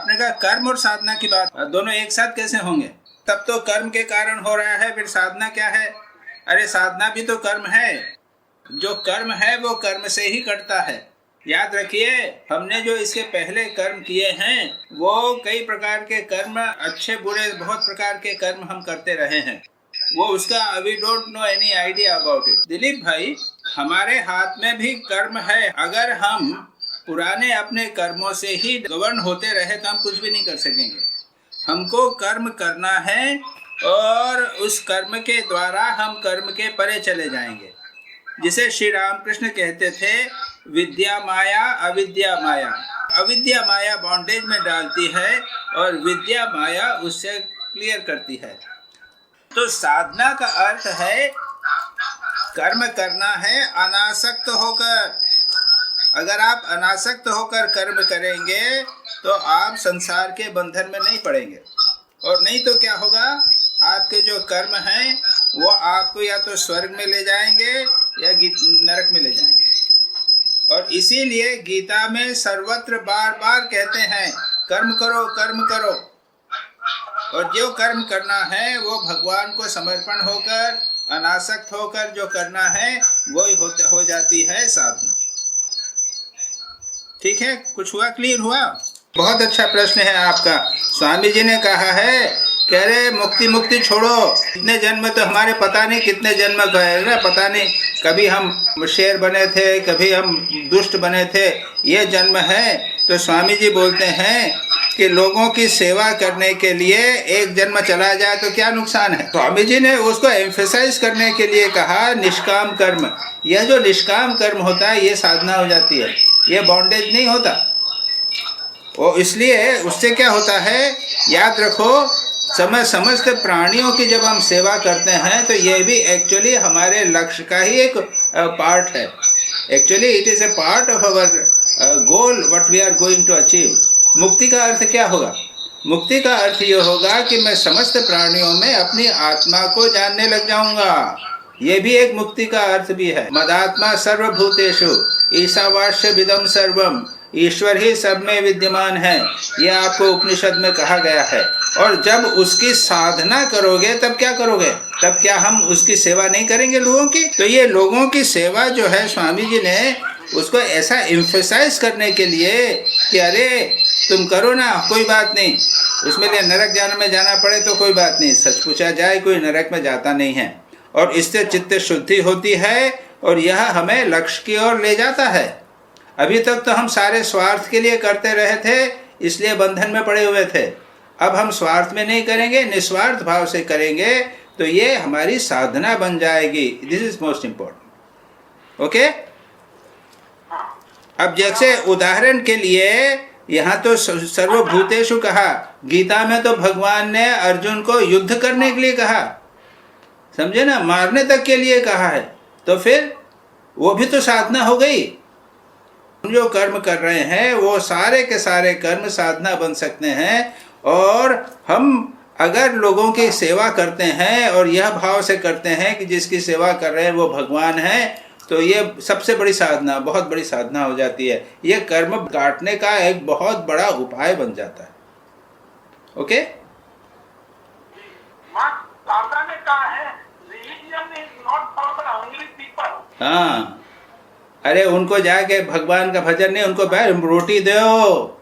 आपने कहा कर्म और साधना की बात, दोनों एक साथ कैसे होंगे? तब तो कर्म के कारण हो रहा है, फिर साधना क्या है? अरे साधना भी तो कर्म है। जो कर्म है वो कर्म से ही कटता है। याद रखिए, हमने जो इसके पहले कर्म किए हैं वो कई प्रकार के कर्म, अच्छे बुरे बहुत प्रकार के कर्म हम करते रहे हैं। वो उसका we don't know any idea about it. Dilip भाई, हमारे हाथ में भी कर्म है। अगर हम पुराने अपने कर्मों से ही गवर्न होते रहे तो हम कुछ भी नहीं कर सकेंगे। हमको कर्म करना है और उस कर्म के द्वारा हम कर्म के परे चले जाएंगे। जिसे श्री रामकृष्ण कहते थे, विद्या माया अविद्या माया। अविद्या माया बॉन्डेज में डालती है और विद्या माया उससे क्लियर करती है। तो साधना का अर्थ है कर्म करना है अनासक्त होकर। अगर आप अनासक्त होकर कर्म करेंगे तो आप संसार के बंधन में नहीं पड़ेंगे। और नहीं तो क्या होगा, आपके जो कर्म हैं वो आपको या तो स्वर्ग में ले जाएंगे या नरक में ले जाएंगे। और इसीलिए गीता में सर्वत्र बार बार कहते हैं कर्म करो कर्म करो। और जो कर्म करना है वो भगवान को समर्पण होकर, अनासक्त होकर जो करना है वही हो जाती है साधना। ठीक है, कुछ हुआ, क्लियर हुआ? बहुत अच्छा प्रश्न है आपका। स्वामी जी ने कहा है, कह रहे मुक्ति मुक्ति छोड़ो, इतने जन्म तो हमारे पता नहीं कितने जन्म गए ना, पता नहीं कभी हम शेर बने थे, कभी हम दुष्ट बने थे, ये जन्म है। तो स्वामी जी बोलते हैं कि लोगों की सेवा करने के लिए एक जन्म चला जाए तो क्या नुकसान है। स्वामी जी ने उसको एम्फेसाइज करने के लिए कहा निष्काम कर्म। यह जो निष्काम कर्म होता है ये साधना हो जाती है, ये बॉन्डेज नहीं होता। और इसलिए उससे क्या होता है, याद रखो, समस्त प्राणियों की जब हम सेवा करते हैं तो ये भी एक्चुअली हमारे लक्ष्य का ही एक पार्ट है। Actually it is a part of our goal what we are going to achieve. मुक्ति का अर्थ क्या होगा? मुक्ति का अर्थ ये होगा कि मैं समस्त प्राणियों में अपनी आत्मा को जानने लग जाऊंगा। ये भी एक मुक्ति का अर्थ भी है। मदात्मा सर्वभूतेषु ईशावास्य विदम सर्वम, ईश्वर ही सब में विद्यमान है, यह आपको उपनिषद में कहा गया है। और जब उसकी साधना करोगे तब क्या करोगे? तब क्या हम उसकी सेवा नहीं करेंगे लोगों की? तो ये लोगों की सेवा जो है, स्वामी जी ने उसको ऐसा एम्फेसाइज करने के लिए कि अरे तुम करो ना, कोई बात नहीं, उसमें लिए नरक जाना पड़े तो कोई बात नहीं। सच पूछा जाए कोई नरक में जाता नहीं है। और इससे चित्त शुद्धि होती है और यह हमें लक्ष्य की ओर ले जाता है। अभी तक तो हम सारे स्वार्थ के लिए करते रहे थे, इसलिए बंधन में पड़े हुए थे। अब हम स्वार्थ में नहीं करेंगे, निस्वार्थ भाव से करेंगे तो ये हमारी साधना बन जाएगी। This is most important. Okay, अब जैसे उदाहरण के लिए यहाँ तो सर्वभूतेषु कहा, गीता में तो भगवान ने अर्जुन को युद्ध करने के लिए कहा, समझे ना, मारने तक के लिए कहा है। तो फिर वो भी तो साधना हो गई। जो कर्म कर रहे हैं वो सारे के सारे कर्म साधना बन सकते हैं। और हम अगर लोगों की सेवा करते हैं और यह भाव से करते हैं कि जिसकी सेवा कर रहे हैं वो भगवान है, तो ये सबसे बड़ी साधना, बहुत बड़ी साधना हो जाती है। ये कर्म काटने का एक बहुत बड़ा उपाय बन जाता है। ओके, हाँ, अरे उनको जाके भगवान का भजन नहीं, उनको रोटी दो।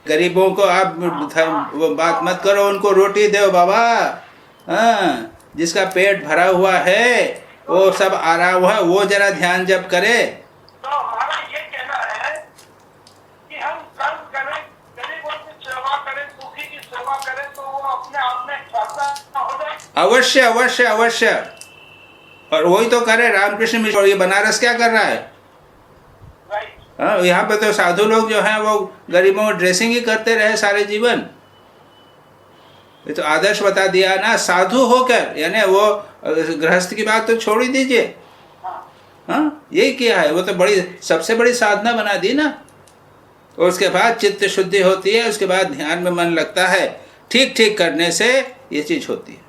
गरीबों को आप वो बात मत करो, उनको रोटी दो बाबा। हाँ, जिसका पेट भरा हुआ है वो सब आराम हुआ, वो जरा ध्यान जब करे। तो हमारा ये कहना है कि हम कर्म करें, गरीबों की सेवा करें, दुखी की सेवा करें तो वो अपने आप में साधना हो जाए। अवश्य अवश्य अवश्य। और वही तो करे रामकृष्ण मिश्र। ये बनारस क्या कर रहा है? हाँ, यहाँ पे तो साधु लोग जो हैं वो गरीबों को ड्रेसिंग ही करते रहे सारे जीवन। ये तो आदर्श बता दिया ना, साधु होकर, यानी वो गृहस्थ की बात तो छोड़ ही दीजिए। हाँ, यही किया है। वो तो बड़ी सबसे बड़ी साधना बना दी ना। और उसके बाद चित्त शुद्धि होती है, उसके बाद ध्यान में मन लगता है। ठीक ठीक करने से ये चीज होती है।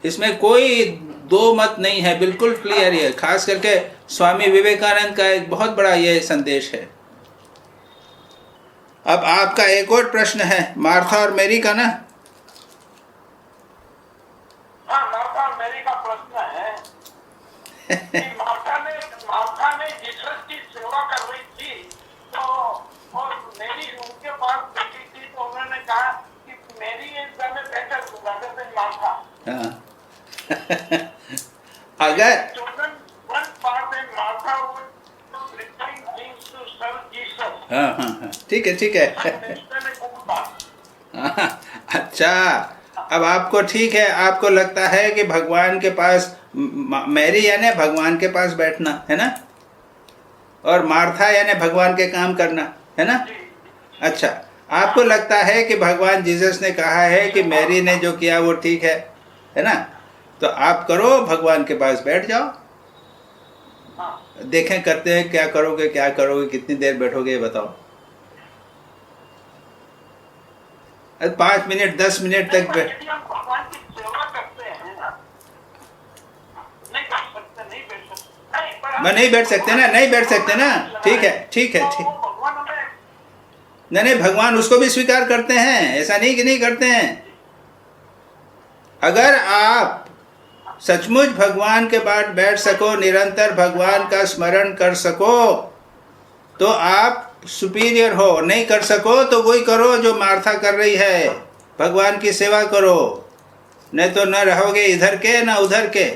इसमें कोई दो मत नहीं है, बिल्कुल क्लियर है। खास करके स्वामी विवेकानंद का एक बहुत बड़ा ये संदेश है। अब आपका एक और प्रश्न है मार्था और मैरी का ना। हाँ, मार्था और मैरी का प्रश्न है कि मार्था ने जीसस की सेवा कर रही थी, तो और मैरी उनके पास बैठी थी, तो उन्होंने कहा कि Mary is better rather than Martha. हाँ अगर chosen one part in Martha would retain things to serve Jesus. हाँ हाँ हाँ ठीक है ठीक है And next time it won't pass. हाँ, अच्छा अब आपको ठीक है, आपको लगता है कि भगवान के पास मैरी यानी भगवान के पास बैठना है ना, और मार्था यानी भगवान के काम करना है ना। अच्छा, आपको लगता है कि भगवान जीसस ने कहा है कि मैरी ने जो किया वो ठीक है ना, तो आप करो, भगवान के पास बैठ जाओ, हाँ, देखें करते हैं क्या करोगे, कितनी देर बैठोगे ये बताओ। 5 मिनट 10 मिनट तक यदि हम भगवान की सेवा करते हैं ना, नहीं कर सकते, नहीं बैठ सकते, नहीं, पर हम- मैं नहीं बैठ सकते ना, नहीं बैठ सकते ना, ठीक है ठीक है तो ठीक। वो भगवान हमें नहीं भगवान उसको भी स्वीकार करते हैं, ऐसा नहीं कि नहीं करते हैं। अगर आप सचमुच भगवान के पास बैठ सको, निरंतर भगवान का स्मरण कर सको, तो आप सुपीरियर हो। नहीं कर सको तो वही करो जो मार्था कर रही है, भगवान की सेवा करो, नहीं तो न रहोगे इधर के न उधर के।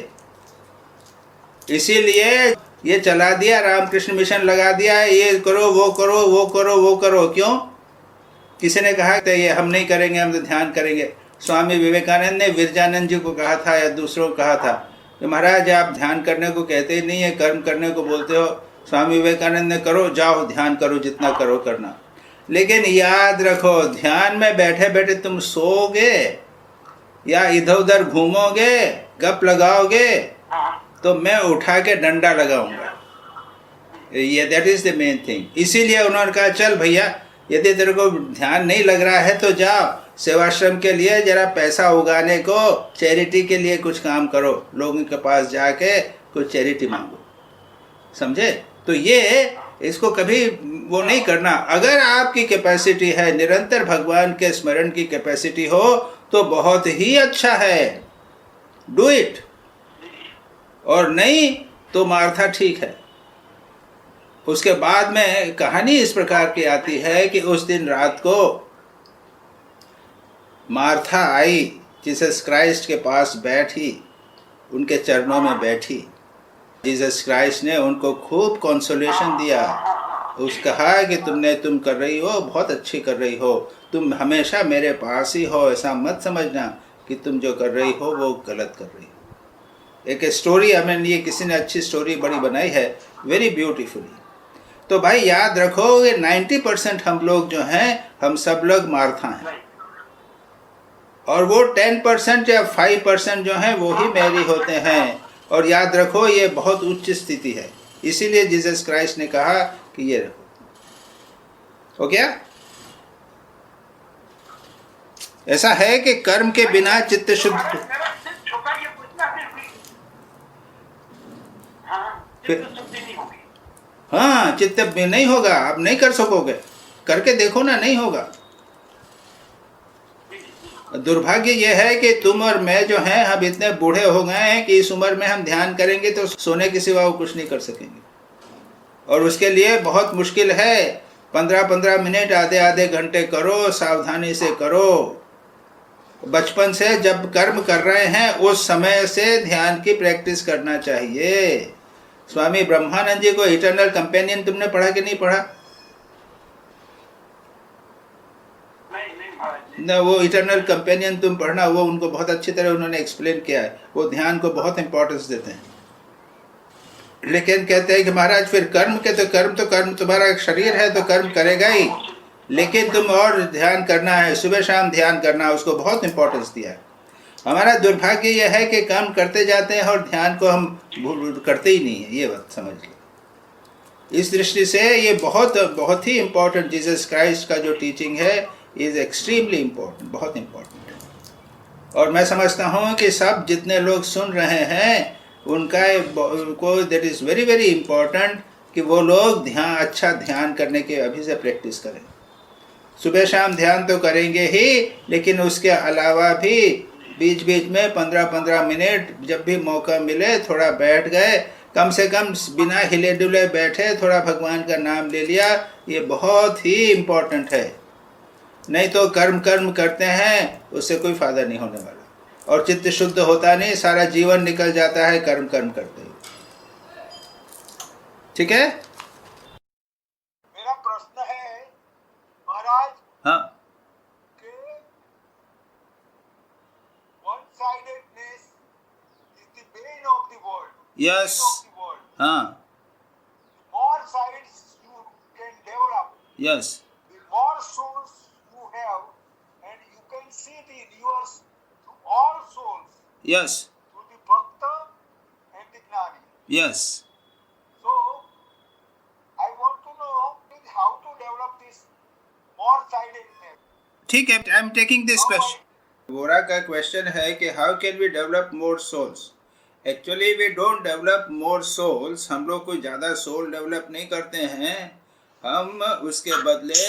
इसीलिए ये चला दिया, रामकृष्ण मिशन लगा दिया है, ये करो वो करो वो करो वो करो। क्यों? किसी ने कहा कि ये हम नहीं करेंगे, हम तो ध्यान करेंगे। स्वामी विवेकानंद ने विरजानंद जी को कहा था या दूसरों को कहा था कि महाराज आप ध्यान करने को कहते ही नहीं है, कर्म करने को बोलते हो। स्वामी विवेकानंद ने करो, जाओ ध्यान करो, जितना करो करना, लेकिन याद रखो ध्यान में बैठे बैठे तुम सोओगे या इधर उधर घूमोगे, गप लगाओगे, तो मैं उठा के डंडा लगाऊंगा। ये that is the main thing. इसीलिए उन्होंने कहा चल भैया, यदि तेरे को ध्यान नहीं लग रहा है तो जाओ सेवाश्रम के लिए जरा पैसा उगाने को, चैरिटी के लिए कुछ काम करो, लोगों के पास जाके कुछ चैरिटी मांगो, समझे। तो ये इसको कभी वो नहीं करना। अगर आपकी कैपेसिटी है, निरंतर भगवान के स्मरण की कैपेसिटी हो, तो बहुत ही अच्छा है, डू इट। और नहीं तो मार्था ठीक है। उसके बाद में कहानी इस प्रकार की आती है कि उस दिन रात को मार्था आई, जीसस क्राइस्ट के पास बैठी, उनके चरणों में बैठी। जीसस क्राइस्ट ने उनको खूब कंसोलेशन दिया। उसने कहा कि तुम कर रही हो, बहुत अच्छी कर रही हो, तुम हमेशा मेरे पास ही हो, ऐसा मत समझना कि तुम जो कर रही हो वो गलत कर रही हो। एक स्टोरी हमें ये किसी ने अच्छी स्टोरी बड़ी बनाई है, वेरी ब्यूटीफुली। तो भाई याद रखो ये 90% हम लोग जो हैं, हम सब लोग मार्था हैं, और वो 10% या 5% जो हैं वो ही मैरी होते हैं। और याद रखो ये बहुत उच्च स्थिति है, इसीलिए जीसस क्राइस्ट ने कहा कि ये रखो। हो गया? ऐसा है कि कर्म के बिना चित्त शुद्ध, मेरा सिर्फ छोटा ये पूछना फिर हाँ, चित्त शुद्धि नहीं होगी। हाँ चित्त में नहीं होगा, आप नहीं कर सकोगे, करके देखो ना, नहीं होगा। दुर्भाग्य यह है कि तुम और मैं जो हैं, हम इतने बूढ़े हो गए हैं कि इस उम्र में हम ध्यान करेंगे तो सोने के सिवा वो कुछ नहीं कर सकेंगे, और उसके लिए बहुत मुश्किल है। 15-15 मिनट, आधे घंटे करो, सावधानी से करो। बचपन से जब कर्म कर रहे हैं उस समय से ध्यान की प्रैक्टिस करना चाहिए। स्वामी ब्रह्मानंद जी को इटर्नल कंपेनियन तुमने पढ़ा कि नहीं पढ़ा? ना, वो इटर्नल कंपेनियन तुम पढ़ना, वो उनको बहुत अच्छी तरह उन्होंने एक्सप्लेन किया है। वो ध्यान को बहुत इंपॉर्टेंस देते हैं, लेकिन कहते हैं कि महाराज फिर कर्म तो कर्म तुम्हारा शरीर है तो कर्म करेगा ही, लेकिन तुम और ध्यान करना है, सुबह शाम ध्यान करना है, उसको बहुत इंपॉर्टेंस दिया है। हमारा दुर्भाग्य यह है कि काम करते जाते हैं और ध्यान को हम करते ही नहीं है, ये बात समझ लो। इस दृष्टि से ये बहुत ही इम्पोर्टेंट, जीसस क्राइस्ट का जो टीचिंग है इज एक्सट्रीमली इम्पोर्टेंट, बहुत इम्पोर्टेंट। और मैं समझता हूँ कि सब जितने लोग सुन रहे हैं उनको that is very very important कि वो लोग अच्छा ध्यान करने के अभी से प्रैक्टिस करें। सुबह शाम ध्यान तो करेंगे ही, लेकिन उसके अलावा भी बीच बीच में 15-15 मिनट जब भी मौका मिले थोड़ा बैठ गए, कम से कम बिना हिले डुले बैठे थोड़ा भगवान का नाम ले लिया, ये बहुत ही इम्पोर्टेंट है। नहीं तो कर्म कर्म करते हैं, उससे कोई फायदा नहीं होने वाला, और चित्त शुद्ध होता नहीं, सारा जीवन निकल जाता है कर्म कर्म करते हुए। ठीक है। मेरा प्रश्न है महाराज हाँ कि one sidedness is the Ben of the world. Yes हाँ More sides you can develop, yes the more souls you have, and you can see the universe to all souls, yes to the Bhakta and the Gnani. Yes So, I want to know how to develop this more sidedness. ठीक है, I am taking this question. Vora का question है कि how can we develop more souls. Actually we don't develop more souls, हम लोग कोई ज़्यादा soul develop नहीं करते हैं, हम उसके बदले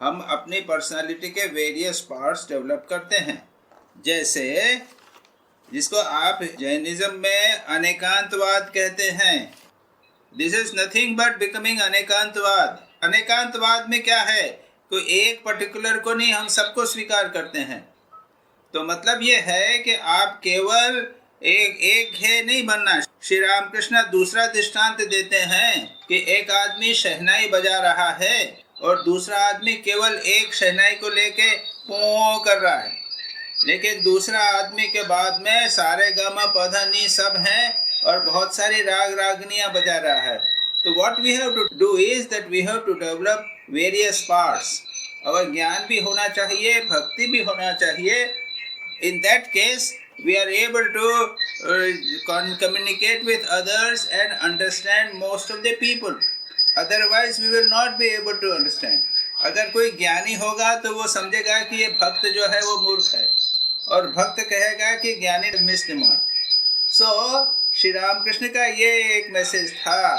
हम अपनी पर्सनालिटी के वेरियस पार्ट्स डेवलप करते हैं। जैसे जिसको आप जैनिज्म में अनेकांतवाद कहते हैं, this is nothing but becoming Anekantavada. अनेकांतवाद में क्या है, कोई एक पर्टिकुलर को नहीं, हम सबको स्वीकार करते हैं। तो मतलब ये है कि आप केवल एक है नहीं बनना। श्री रामकृष्ण दूसरा दृष्टांत देते हैं कि एक आदमी शहनाई बजा रहा है और दूसरा आदमी केवल एक शहनाई को लेके पो कर रहा है, लेकिन दूसरा आदमी के बाद में सारे गामा पधनी सब हैं और बहुत सारी राग रागनियाँ बजा रहा है। तो what we have to do is that we have to develop various parts. और ज्ञान भी होना चाहिए, भक्ति भी होना चाहिए। In that case, we are able to communicate with others and understand most of the people. Otherwise, we will not be able to understand. अगर कोई ज्ञानी होगा तो वो समझेगा कि ये भक्त जो है वो मूर्ख है, और भक्त कहेगा कि ज्ञानी मिस्ड मार्क। सो श्री रामकृष्ण का ये एक मैसेज था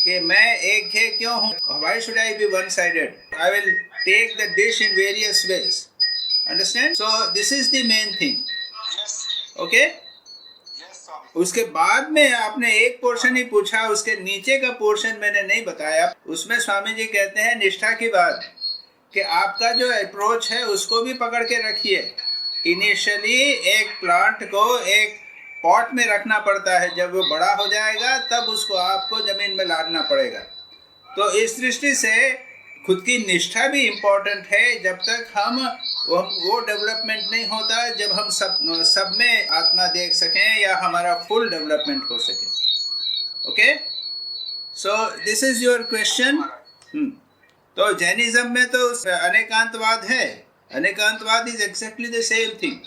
कि मैं एक है क्यों हूँ। Why should I be one-sided? I will take the dish in various ways. Understand? So this is the main thing. Yes, Okay? yes, Swami. उसके बाद में आपने एक पोर्शन ही पूछा, उसके नीचे का पोर्शन मैंने नहीं बताया। उसमें स्वामी जी कहते हैं निष्ठा की बात, कि आपका जो अप्रोच है उसको भी पकड़ के रखिए। इनिशियली एक प्लांट को एक पॉट में रखना पड़ता है, जब वो बड़ा हो जाएगा तब उसको आपको जमीन में लाना पड़ेगा। तो इस दृष्टि से खुद की निष्ठा भी इम्पोर्टेंट है। जब तक हम वो डेवलपमेंट नहीं होता जब हम सब में आत्मा देख सकें या हमारा फुल डेवलपमेंट हो सके। Okay, so this is your question. तो जैनिज्म में तो अनेकांतवाद है, Anekantavada is exactly the same thing.